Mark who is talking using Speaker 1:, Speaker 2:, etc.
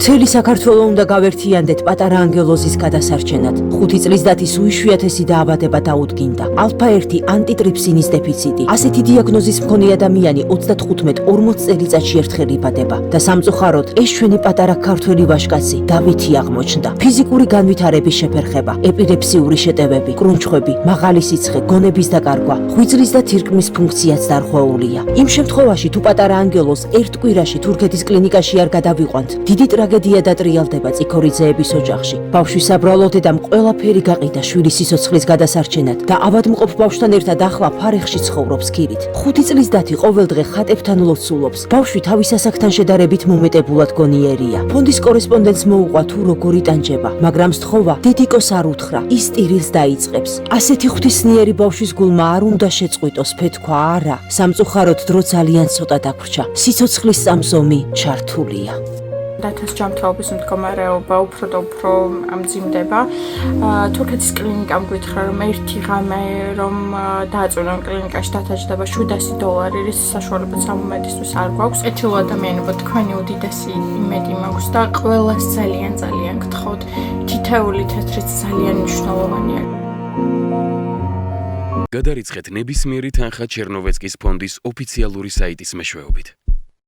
Speaker 1: მთელი საქართველო უნდა გავერთიანდეთ პატარა ანგელოზის გადასარჩენად. 5 წლის დათის უიშვიათესი დაავადება დაუდგინდა. ალფა-1 ანტიტრიფსინის დეფიციტი. ასეთი დიაგნოზის მქონე ადამიანი 35-40 წელიწადში ერთხელ იბადება და სამწუხაროდ ეს ჩვენი პატარა ქართველი ვაჟკაცი დავითი აღმოჩნდა. ფიზიკური განვითარების შეფერხება, ეპილეფსიური შეტევები, კრუნჩხვები, მაღალი სიცხე, გონების დაკარგვა, ღვიძლის და თირკმლის ფუნქციაც დარღვეულია. იმ შემთხვევაში თუ პატარა ანგელოზს ერთ კვირაში თურქეთის კლინიკაში არ გადავიყვანთ, დიდი ტრაგედია დატრიალდება წიქორიძეების ოჯახში. ბავშვის საბრალო დედამ ყველაფერი გაყიდა შვილის სიცოცხლის გადასარჩენად და ავადმყოფ ბავშვთან ერთად ახლა ფარეხში ცხოვრობს ქირით. 5 წლის დათი ყოველდღე ხატებთან ლოცულობს. ბავშვი თავის ასაკთან შედარებით მომეტებულად გონიერია. ფონდის კორესპონდენტს მოუყვა თუ როგორ იტანჯება, მაგრამ სთხოვა დედიკოს არ უთხრა, ის ტირილს დაიწყებს. ასეთი ღვთისმიერი ბავშვის გულმა არ უნდა შეწყვიტოს ფეთქვა, არა. სამწუხაროდ დრო ძალიან ცოტა დაგვრჩა. სიცოცხლის სამზომი ჩართულია.
Speaker 2: დათას ჯანმრთელობის მდგომარეობა უფრო და უფრო მძიმდება. თურქეთის კლინიკამ გითხრა, რომ ერთი ღამე რომ დააწუნა კლინიკაში დათაჯდება $700, რის საშუალებაც სამომედისთვის არ გვაქვს. ეთილო ადამიანებო, თქვენი უდიდესი იმედი მაქვს და ყველას ძალიან გთხოვთ, თითოეული თეთრიც ძალიან მნიშვნელოვანია.
Speaker 3: გადარიცხეთ ნებისმიერი თანხა ჩერნოვეცკის ფონდის ოფიციალური საიტის მეშვეობით.